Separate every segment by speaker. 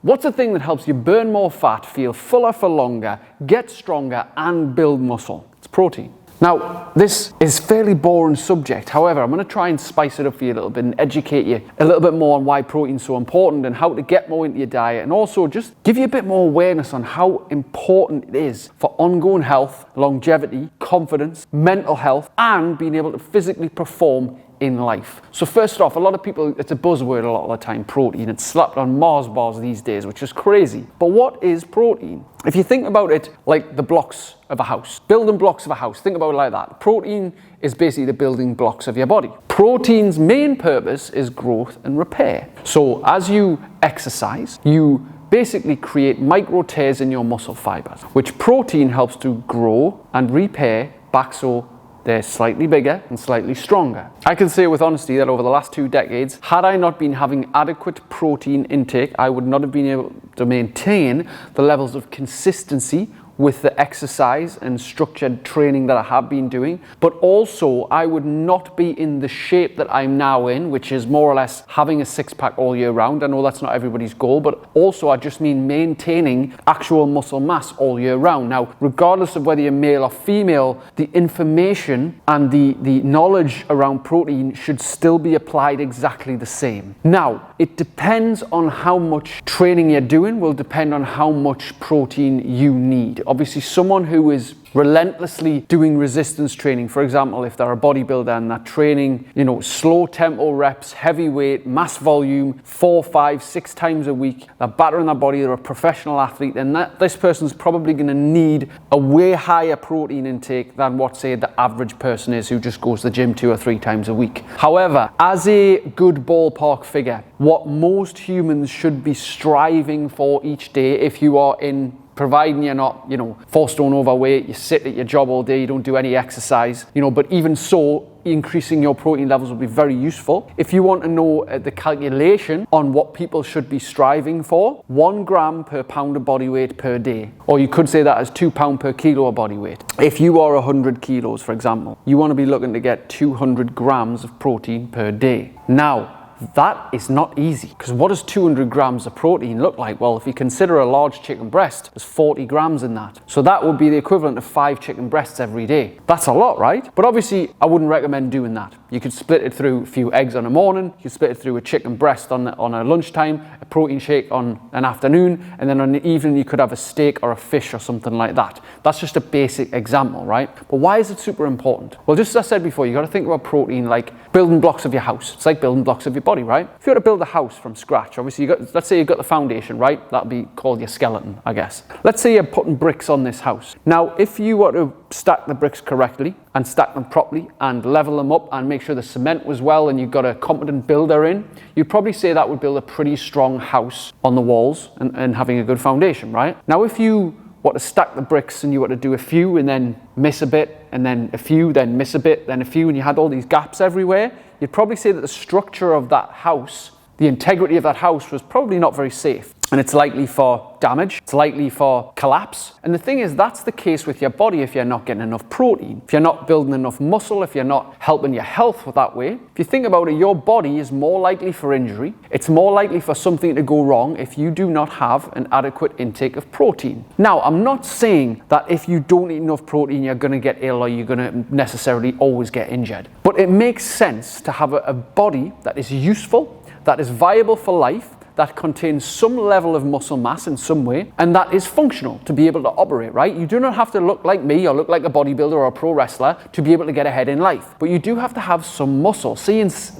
Speaker 1: What's the thing that helps you burn more fat, feel fuller for longer, get stronger, and build muscle? It's protein. Now, this is a fairly boring subject. However, I'm going to try and spice it up for you a little bit and educate you a little bit more on why protein's so important and how to get more into your diet, and also just give you a bit more awareness on how important it is for ongoing health, longevity, confidence, mental health, and being able to physically perform in life. So first off, a lot of people, it's a buzzword a lot of the time, protein. It's slapped on Mars bars these days, which is crazy. But what is protein? If you think about it like the blocks of a house, building blocks of a house, think about it like that. Protein is basically the building blocks of your body. Protein's main purpose is growth and repair. So as you exercise, you basically create micro tears in your muscle fibers, which protein helps to grow and repair back so they're slightly bigger and slightly stronger. I can say with honesty that over the last 2 decades, had I not been having adequate protein intake, I would not have been able to maintain the levels of consistency with the exercise and structured training that I have been doing, but also I would not be in the shape that I'm now in, which is more or less having a six-pack all year round. I know that's not everybody's goal, but also I just mean maintaining actual muscle mass all year round. Now, regardless of whether you're male or female, the information and the knowledge around protein should still be applied exactly the same. Now, it depends on how much training you're doing, will depend on how much protein you need. Obviously, someone who is relentlessly doing resistance training, for example, if they're a bodybuilder and they're training, slow tempo reps, heavy weight, mass volume, 4, 5, 6 times a week, they're battering their body, they're a professional athlete, then this person's probably going to need a way higher protein intake than what, say, the average person is who just goes to the gym 2 or 3 times a week. However, as a good ballpark figure, what most humans should be striving for each day, if you are in, providing you're not, 4 stone overweight, you sit at your job all day, you don't do any exercise, but even so, increasing your protein levels will be very useful. If you want to know the calculation on what people should be striving for, 1 gram per pound of body weight per day. Or you could say that as 2 pounds per kilo of body weight. If you are 100 kilos, for example, you want to be looking to get 200 grams of protein per day. Now, that is not easy, because what does 200 grams of protein look like? Well, if you consider a large chicken breast, there's 40 grams in that. So that would be the equivalent of 5 chicken breasts every day. That's a lot, right? But obviously, I wouldn't recommend doing that. You could split it through a few eggs on a morning, you could split it through a chicken breast on a lunchtime, a protein shake on an afternoon, and then on the evening you could have a steak or a fish or something like that. That's just a basic example, right? But why is it super important? Well, just as I said before, you got to think about protein like building blocks of your house. It's like building blocks of your body, right? If you were to build a house from scratch, obviously let's say you've got the foundation, right? That'd be called your skeleton, I guess. Let's say you're putting bricks on this house. Now, if you were to stack the bricks correctly and stack them properly and level them up and make sure the cement was well and you've got a competent builder in, you'd probably say that would build a pretty strong house on the walls and having a good foundation, right? Now, if you were to stack the bricks and you were to do a few and then miss a bit and then a few, then miss a bit, then a few, and you had all these gaps everywhere, you'd probably say that the structure of that house, the integrity of that house was probably not very safe. And it's likely for damage, it's likely for collapse. And the thing is, that's the case with your body if you're not getting enough protein, if you're not building enough muscle, if you're not helping your health that way. If you think about it, your body is more likely for injury. It's more likely for something to go wrong if you do not have an adequate intake of protein. Now, I'm not saying that if you don't eat enough protein, you're going to get ill or you're going to necessarily always get injured. But it makes sense to have a body that is useful, that is viable for life, that contains some level of muscle mass in some way, and that is functional to be able to operate, right? You do not have to look like me or look like a bodybuilder or a pro wrestler to be able to get ahead in life. But you do have to have some muscle.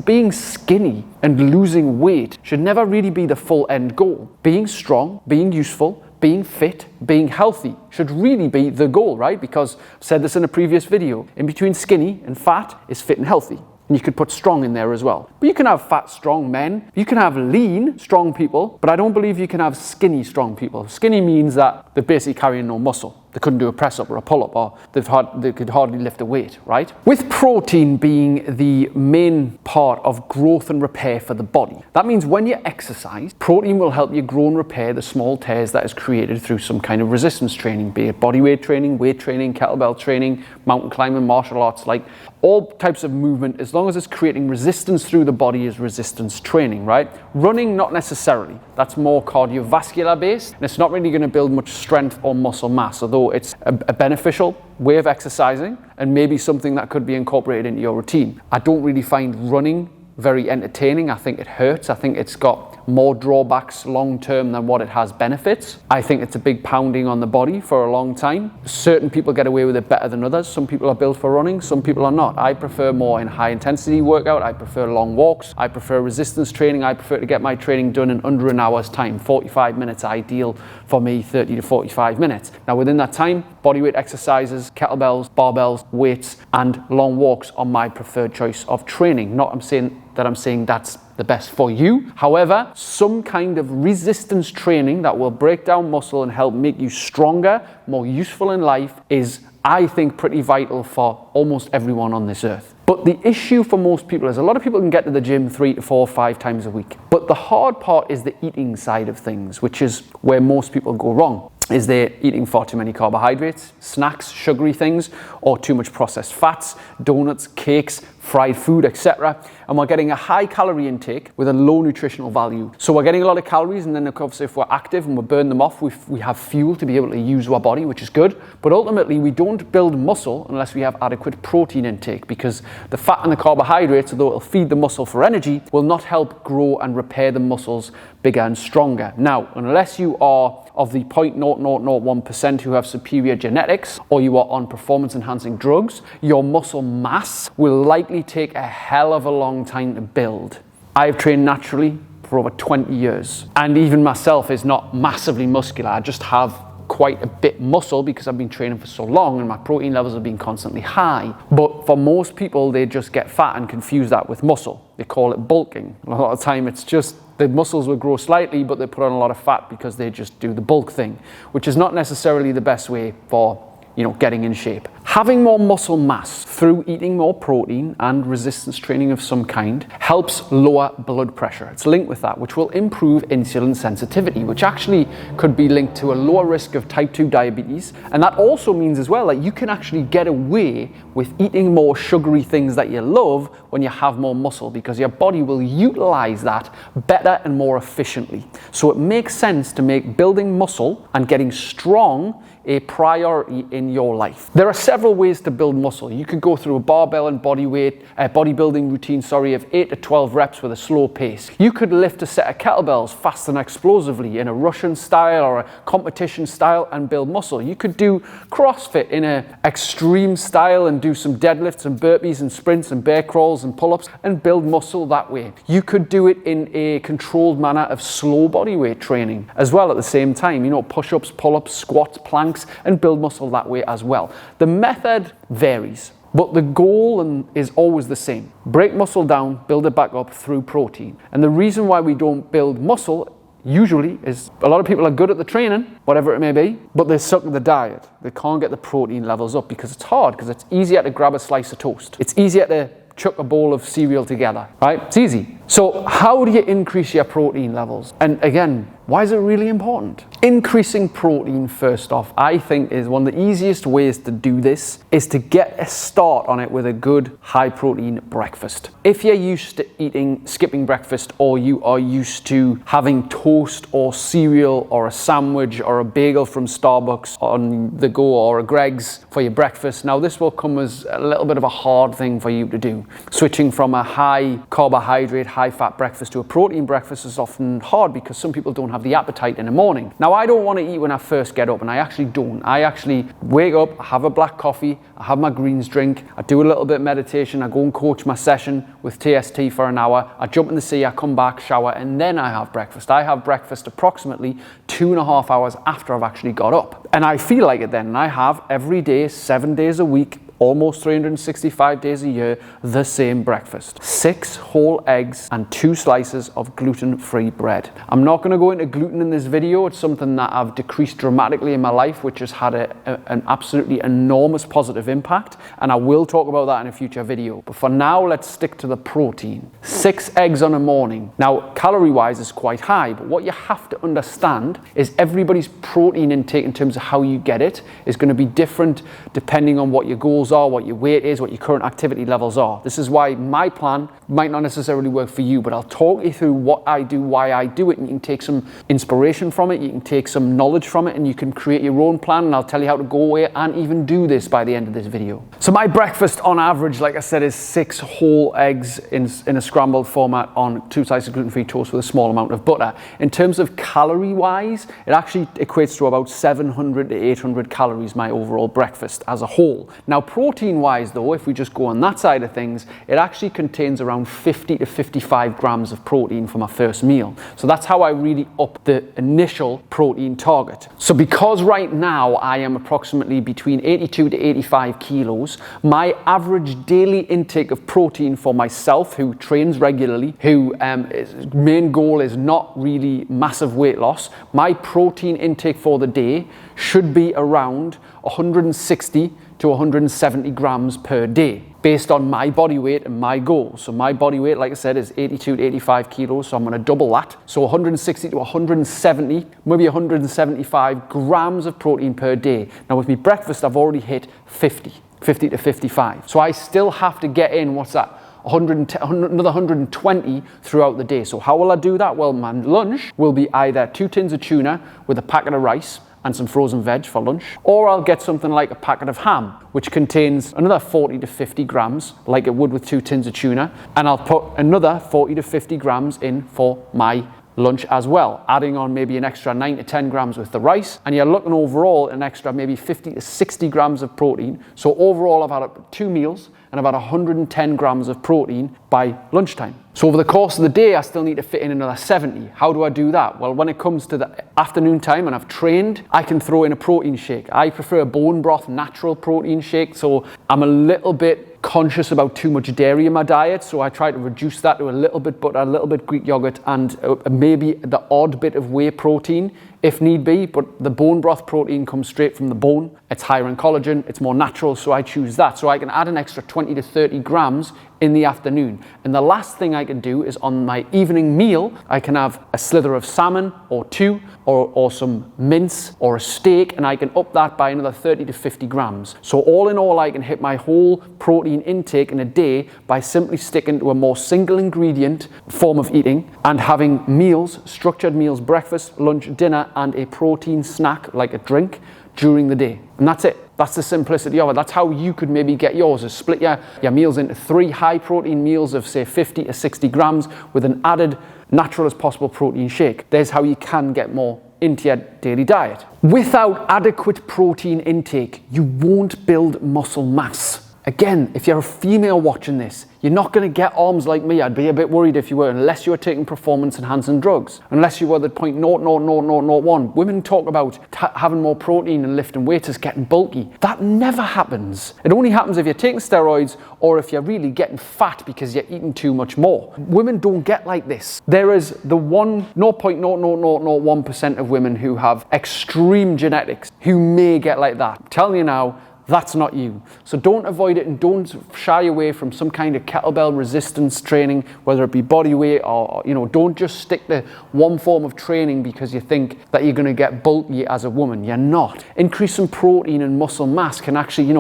Speaker 1: Being skinny and losing weight should never really be the full end goal. Being strong, being useful, being fit, being healthy should really be the goal, right? Because I've said this in a previous video, in between skinny and fat is fit and healthy. And you could put strong in there as well. But you can have fat, strong men. You can have lean, strong people. But I don't believe you can have skinny, strong people. Skinny means that they're basically carrying no muscle. they couldn't do a press up or a pull up, or they could hardly lift a weight, right? With protein being the main part of growth and repair for the body, that means when you exercise, protein will help you grow and repair the small tears that is created through some kind of resistance training, be it body weight training, kettlebell training, mountain climbing, martial arts, like all types of movement. As long as it's creating resistance through the body is resistance training, right? Running, not necessarily. That's more cardiovascular based, and it's not really going to build much strength or muscle mass, although it's a beneficial way of exercising and maybe something that could be incorporated into your routine. I don't really find running very entertaining. I think it hurts. I think it's got more drawbacks long term than what it has benefits. I think it's a big pounding on the body for a long time. Certain people get away with it better than others. Some people are built for running, some people are not. I prefer more in high intensity workout. I prefer long walks. I prefer resistance training. I prefer to get my training done in under an hour's time. 45 minutes ideal for me, 30 to 45 minutes. Now within that time, bodyweight exercises, kettlebells, barbells, weights, and long walks are my preferred choice of training. I'm saying that's the best for you. However, some kind of resistance training that will break down muscle and help make you stronger, more useful in life is, I think, pretty vital for almost everyone on this earth. But the issue for most people is a lot of people can get to the gym 3 to 4, 5 times a week. But the hard part is the eating side of things, which is where most people go wrong. Is they're eating far too many carbohydrates, snacks, sugary things, or too much processed fats, donuts, cakes, fried food, etc. And we're getting a high calorie intake with a low nutritional value. So we're getting a lot of calories, and then of course if we're active and we burn them off, we have fuel to be able to use our body, which is good. But ultimately we don't build muscle unless we have adequate protein intake, because the fat and the carbohydrates, although it'll feed the muscle for energy, will not help grow and repair the muscles bigger and stronger. Now, unless you are of the 0.0001% who have superior genetics, or you are on performance enhancing drugs, your muscle mass will likely take a hell of a long time to build. I've trained naturally for over 20 years, and even myself is not massively muscular. I just have quite a bit muscle because I've been training for so long and my protein levels have been constantly high. But for most people, they just get fat and confuse that with muscle. They call it bulking. A lot of the time it's just the muscles will grow slightly, but they put on a lot of fat because they just do the bulk thing, which is not necessarily the best way for getting in shape. Having more muscle mass through eating more protein and resistance training of some kind helps lower blood pressure. It's linked with that, which will improve insulin sensitivity, which actually could be linked to a lower risk of type 2 diabetes. And that also means as well that you can actually get away with eating more sugary things that you love when you have more muscle, because your body will utilize that better and more efficiently. So it makes sense to make building muscle and getting strong a priority in your life. There are several ways to build muscle. You could go through a barbell and bodybuilding routine, of 8 to 12 reps with a slow pace. You could lift a set of kettlebells fast and explosively in a Russian style or a competition style and build muscle. You could do CrossFit in an extreme style and do some deadlifts and burpees and sprints and bear crawls and pull-ups and build muscle that way. You could do it in a controlled manner of slow bodyweight training as well at the same time. Push-ups, pull-ups, squats, planks, and build muscle that way as well. The method varies, but the goal is always the same. Break muscle down, build it back up through protein. And the reason why we don't build muscle usually is a lot of people are good at the training, whatever it may be, but they suck at the diet. They can't get the protein levels up because it's hard, because it's easier to grab a slice of toast. It's easier to chuck a bowl of cereal together, right? It's easy. So how do you increase your protein levels? And again, why is it really important? Increasing protein, first off, I think is one of the easiest ways to do this is to get a start on it with a good high protein breakfast. If you're used to skipping breakfast, or you are used to having toast or cereal or a sandwich or a bagel from Starbucks on the go, or a Greg's for your breakfast, now this will come as a little bit of a hard thing for you to do. Switching from a high carbohydrate, high fat breakfast to a protein breakfast is often hard because some people don't have the appetite in the morning. Now, I don't want to eat when I first get up, and I actually don't. I actually wake up, I have a black coffee, I have my greens drink, I do a little bit of meditation, I go and coach my session with TST for an hour, I jump in the sea, I come back, shower, and then I have breakfast. I have breakfast approximately 2.5 hours after I've actually got up. And I feel like it then, and I have every day, 7 days a week, almost 365 days a year, the same breakfast. 6 whole eggs and 2 slices of gluten-free bread. I'm not going to go into gluten in this video. It's something that I've decreased dramatically in my life, which has had an absolutely enormous positive impact, and I will talk about that in a future video. But for now, let's stick to the protein. 6 eggs on a morning. Now, calorie-wise is quite high, but what you have to understand is everybody's protein intake in terms of how you get it is going to be different depending on what your goals are, what your weight is, what your current activity levels are. This is why my plan might not necessarily work for you, but I'll talk you through what I do, why I do it, and you can take some inspiration from it, you can take some knowledge from it, and you can create your own plan, and I'll tell you how to go away and even do this by the end of this video. So my breakfast on average, like I said, is 6 whole eggs in a scrambled format on 2 slices of gluten-free toast with a small amount of butter. In terms of calorie-wise, it actually equates to about 700 to 800 calories, my overall breakfast as a whole. Now, protein-wise though, if we just go on that side of things, it actually contains around 50 to 55 grams of protein for my first meal. So that's how I really up the initial protein target. So because right now I am approximately between 82 to 85 kilos, my average daily intake of protein for myself, who trains regularly, who his main goal is not really massive weight loss, my protein intake for the day should be around 160 to 170 grams per day, based on my body weight and my goals. So my body weight, like I said, is 82 to 85 kilos, so I'm going to double that. So 160 to 170, maybe 175 grams of protein per day. Now with my breakfast, I've already hit 50 to 55. So I still have to get in, what's that? Another 120 throughout the day. So how will I do that? Well, my lunch will be either 2 tins of tuna with a packet of rice and some frozen veg for lunch, or I'll get something like a packet of ham, which contains another 40 to 50 grams, like it would with 2 tins of tuna, and I'll put another 40 to 50 grams in for my lunch as well, adding on maybe an extra 9 to 10 grams with the rice, and you're looking overall an extra maybe 50 to 60 grams of protein. So overall I've had 2 meals and about 110 grams of protein by lunchtime. So over the course of the day, I still need to fit in another 70. How do I do that? Well, when it comes to the afternoon time and I've trained, I can throw in a protein shake. I prefer a bone broth natural protein shake, so I'm a little bit conscious about too much dairy in my diet, so I try to reduce that to a little bit butter, a little bit Greek yogurt, and maybe the odd bit of whey protein if need be, but the bone broth protein comes straight from the bone. It's higher in collagen, it's more natural, so I choose that. So I can add an extra 20 to 30 grams in the afternoon. And the last thing I can do is on my evening meal, I can have a slither of salmon or 2, or some mince or a steak, and I can up that by another 30 to 50 grams. So all in all, I can hit my whole protein intake in a day by simply sticking to a more single ingredient form of eating and having meals, structured meals, breakfast, lunch, dinner, and a protein snack like a drink during the day. And that's it. That's the simplicity of it. That's how you could maybe get yours, is split your meals into 3 high protein meals of say 50 to 60 grams with an added natural as possible protein shake. There's how you can get more into your daily diet. Without adequate protein intake, you won't build muscle mass. Again, if you're a female watching this, you're not going to get arms like me. I'd be a bit worried if you were, unless you were taking performance-enhancing drugs. Unless you were the 0.00001. Women talk about having more protein and lifting weights as getting bulky. That never happens. It only happens if you're taking steroids or if you're really getting fat because you're eating too much more. Women don't get like this. There is the 0.00001% of women who have extreme genetics who may get like that. I'm telling you now, that's not you. So don't avoid it and don't shy away from some kind of kettlebell resistance training, whether it be body weight or don't just stick to one form of training because you think that you're going to get bulky as a woman. You're not. Increasing protein and muscle mass can actually,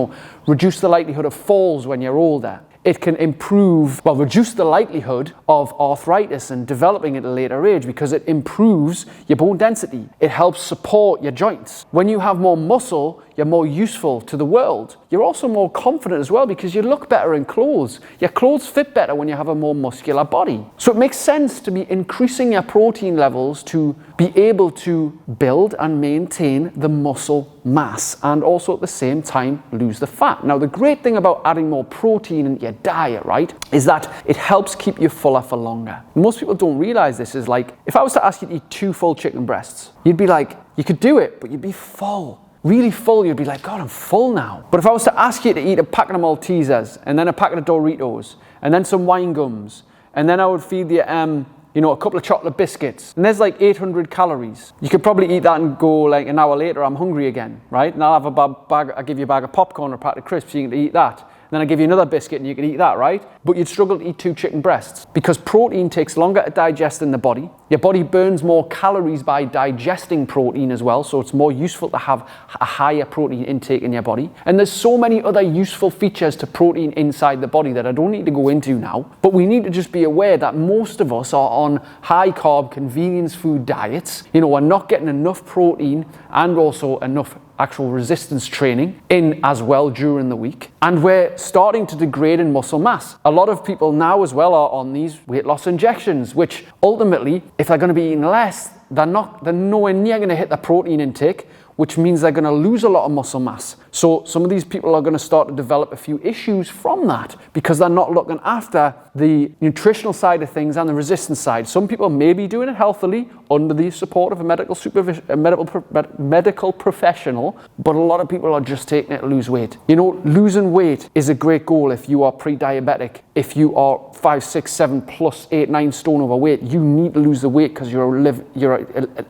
Speaker 1: reduce the likelihood of falls when you're older. It can reduce the likelihood of arthritis and developing at a later age because it improves your bone density. It helps support your joints. When you have more muscle, you're more useful to the world. You're also more confident as well because you look better in clothes. Your clothes fit better when you have a more muscular body. So it makes sense to be increasing your protein levels to be able to build and maintain the muscle mass and also at the same time lose the fat. Now the great thing about adding more protein into your diet, right, is that it helps keep you fuller for longer. Most people don't realize this. Is like, if I was to ask you to eat 2 full chicken breasts, you'd be like, you could do it, but you'd be full. really full, you'd be like, God, I'm full now. But if I was to ask you to eat a packet of Maltesers, and then a packet of Doritos, and then some wine gums, and then I would feed you, a couple of chocolate biscuits, and there's like 800 calories. You could probably eat that and go like an hour later, I'm hungry again, right? And I'll give you a bag of popcorn or a packet of crisps, you can eat that. Then I give you another biscuit and you can eat that, right? But you'd struggle to eat 2 chicken breasts because protein takes longer to digest in the body. Your body burns more calories by digesting protein as well, so it's more useful to have a higher protein intake in your body. And there's so many other useful features to protein inside the body that I don't need to go into now, but we need to just be aware that most of us are on high carb convenience food diets. We're not getting enough protein and also enough actual resistance training in as well during the week, and we're starting to degrade in muscle mass. A lot of people now as well are on these weight loss injections, which ultimately, if they're going to be eating less, they're nowhere near going to hit the protein intake, which means they're going to lose a lot of muscle mass. So some of these people are going to start to develop a few issues from that because they're not looking after the nutritional side of things and the resistance side. Some people may be doing it healthily under the support of a medical professional, but a lot of people are just taking it to lose weight. Losing weight is a great goal if you are pre-diabetic. If you are 5, 6, 7 plus 8, 9 stone overweight, you need to lose the weight because you're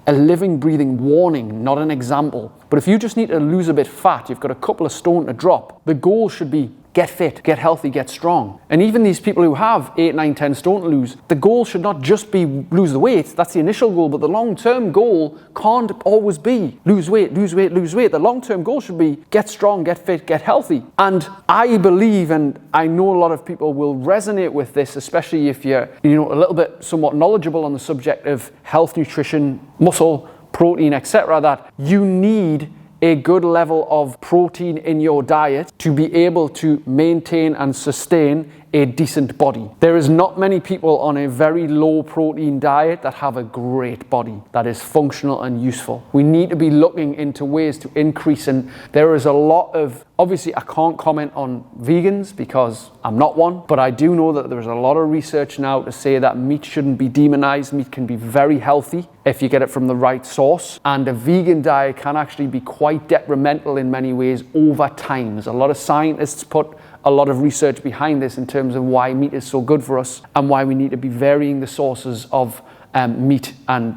Speaker 1: a living, breathing warning, not an example. But if you just need to lose a bit fat, you've got a couple of stone to drop, the goal should be get fit, get healthy, get strong. And even these people who have 8, 9, 10 stone to lose, the goal should not just be lose the weight. That's the initial goal, but the long-term goal can't always be lose weight, lose weight, lose weight. The long-term goal should be get strong, get fit, get healthy. And I believe, and I know a lot of people will resonate with this, especially if you're a little bit somewhat knowledgeable on the subject of health, nutrition, muscle, protein, etc., that you need a good level of protein in your diet to be able to maintain and sustain a decent body. There is not many people on a very low protein diet that have a great body that is functional and useful. We need to be looking into ways to increase, and there is a lot of, obviously I can't comment on vegans because I'm not one, but I do know that there's a lot of research now to say that meat shouldn't be demonized. Meat can be very healthy if you get it from the right source, and a vegan diet can actually be quite detrimental in many ways over time. There's a lot of scientists put a lot of research behind this in terms of why meat is so good for us and why we need to be varying the sources of meat and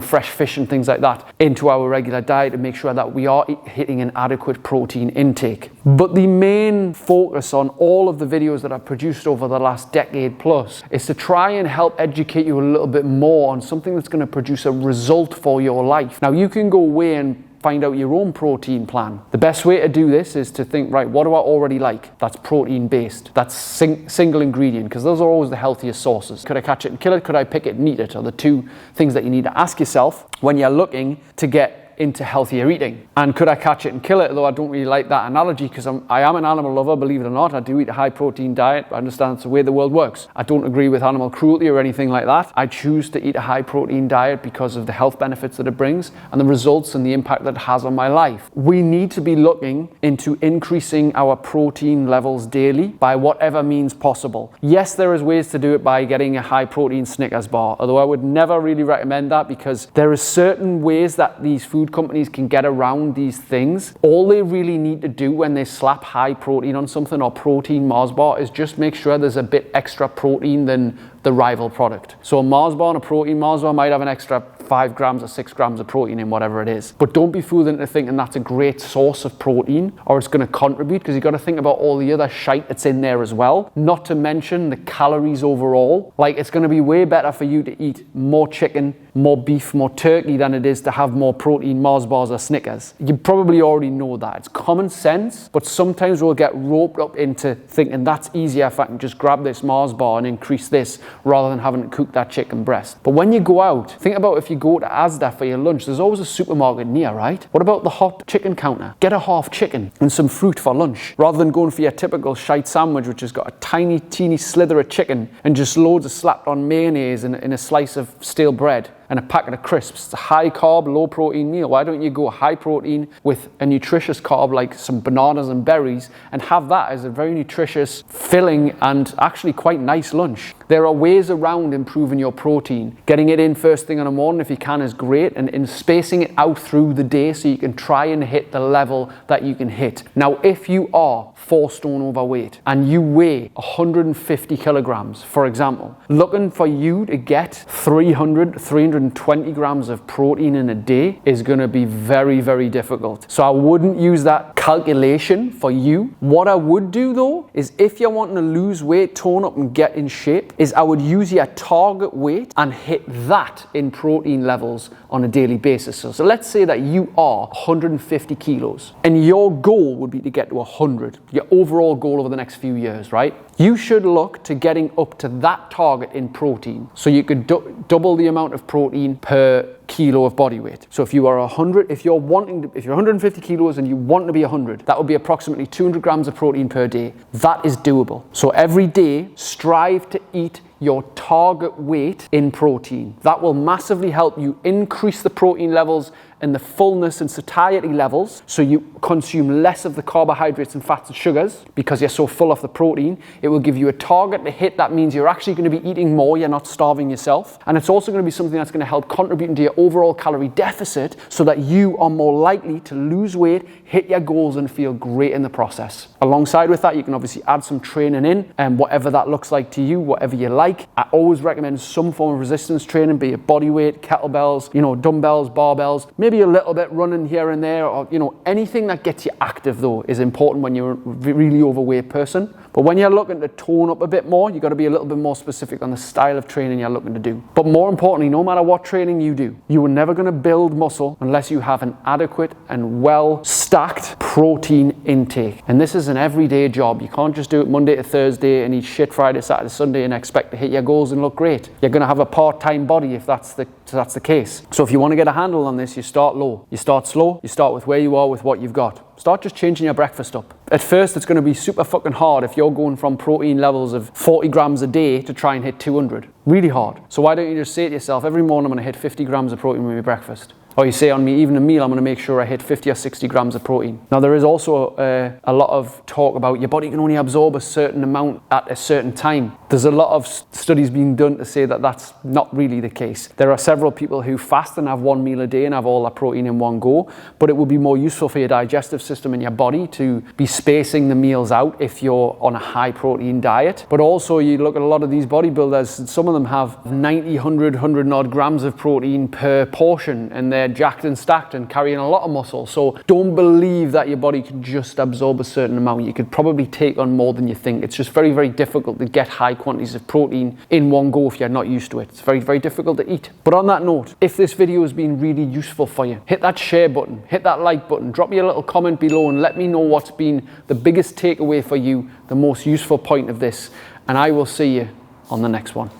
Speaker 1: fresh fish and things like that into our regular diet to make sure that we are hitting an adequate protein intake. But the main focus on all of the videos that I've produced over the last decade plus is to try and help educate you a little bit more on something that's going to produce a result for your life. Now, you can go away and find out your own protein plan. The best way to do this is to think, right, what do I already like? That's protein based. That's single ingredient, because those are always the healthiest sources. Could I catch it and kill it? Could I pick it and eat it? Are the two things that you need to ask yourself when you're looking to get into healthier eating. And could I catch it and kill it? Though I don't really like that analogy because I am an animal lover, believe it or not. I do eat a high protein diet. I understand it's the way the world works. I don't agree with animal cruelty or anything like that. I choose to eat a high protein diet because of the health benefits that it brings and the results and the impact that it has on my life. We need to be looking into increasing our protein levels daily by whatever means possible. Yes, there is ways to do it by getting a high protein Snickers bar, although I would never really recommend that because there are certain ways that these food companies can get around these things. All they really need to do when they slap high protein on something or protein Mars bar is just make sure there's a bit extra protein than the rival product. So a Mars bar and a protein Mars bar might have an extra 5 grams or 6 grams of protein in whatever it is. But don't be fooled into thinking that's a great source of protein or it's going to contribute, because you've got to think about all the other shite that's in there as well. Not to mention the calories overall. Like, it's going to be way better for you to eat more chicken, more beef, more turkey than it is to have more protein Mars bars or Snickers. You probably already know that. It's common sense, but sometimes we'll get roped up into thinking that's easier if I can just grab this Mars bar and increase this rather than having to cook that chicken breast. But when you go out, think about if you go to Asda for your lunch, there's always a supermarket near, right? What about the hot chicken counter? Get a half chicken and some fruit for lunch rather than going for your typical shite sandwich which has got a tiny teeny slither of chicken and just loads of slapped on mayonnaise and a slice of stale bread and a packet of crisps. It's a high carb, low protein meal. Why don't you go high protein with a nutritious carb like some bananas and berries and have that as a very nutritious, filling and actually quite nice lunch? There are ways around improving your protein. Getting it in first thing in the morning if you can is great, and in spacing it out through the day so you can try and hit the level that you can hit. Now, if you are 4 stone overweight and you weigh 150 kilograms, for example, looking for you to get 320 grams of protein in a day is going to be very, very difficult. So I wouldn't use that calculation for you. What I would do though is, if you're wanting to lose weight, tone up and get in shape, is I would use your target weight and hit that in protein levels on a daily basis. So let's say that you are 150 kilos and your goal would be to get to 100, your overall goal over the next few years, right? You should look to getting up to that target in protein. So you could double the amount of protein per kilo of body weight. So if you are 100, if you're 150 kilos and you want to be 100, that would be approximately 200 grams of protein per day. That is doable. So every day, strive to eat your target weight in protein. That will massively help you increase the protein levels and the fullness and satiety levels, so you consume less of the carbohydrates and fats and sugars because you're so full of the protein. It will give you a target to hit. That means you're actually going to be eating more, you're not starving yourself. And it's also going to be something that's going to help contribute into your overall calorie deficit so that you are more likely to lose weight, hit your goals and feel great in the process. Alongside with that, you can obviously add some training in, and whatever that looks like to you, whatever you like. I always recommend some form of resistance training, be it body weight, kettlebells, dumbbells, barbells, maybe a little bit running here and there, or anything that gets you active though is important when you're a really overweight person. But when you're looking to tone up a bit more, you've got to be a little bit more specific on the style of training you're looking to do. But more importantly, no matter what training you do, you are never going to build muscle unless you have an adequate and well stacked protein intake. And this is an everyday job. You can't just do it Monday to Thursday and eat shit Friday, Saturday, Sunday and expect to hit your goals and look great. You're going to have a part-time body if that's the case. So if you want to get a handle on this, you start low. You start slow. You start with where you are with what you've got. Start just changing your breakfast up. At first, it's going to be super fucking hard if you're going from protein levels of 40 grams a day to try and hit 200. Really hard. So why don't you just say to yourself, every morning I'm going to hit 50 grams of protein with my breakfast. Or you say on me, even a meal, I'm going to make sure I hit 50 or 60 grams of protein. Now, there is also a lot of talk about your body can only absorb a certain amount at a certain time. There's a lot of studies being done to say that that's not really the case. There are several people who fast and have one meal a day and have all that protein in one go, but it would be more useful for your digestive system and your body to be spacing the meals out if you're on a high protein diet. But also, you look at a lot of these bodybuilders, some of them have 90, 100 odd grams of protein per portion, and they're jacked and stacked and carrying a lot of muscle. So don't believe that your body can just absorb a certain amount. You could probably take on more than you think. It's just very, very difficult to get high quantities of protein in one go if you're not used to it. It's very, very difficult to eat. But on that note, if this video has been really useful for you, hit that share button, hit that like button, drop me a little comment below and let me know what's been the biggest takeaway for you, the most useful point of this, and I will see you on the next one.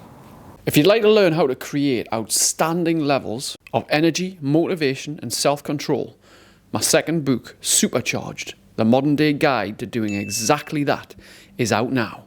Speaker 1: If you'd like to learn how to create outstanding levels of energy, motivation, and self-control, my second book, Supercharged, the modern day guide to doing exactly that, is out now.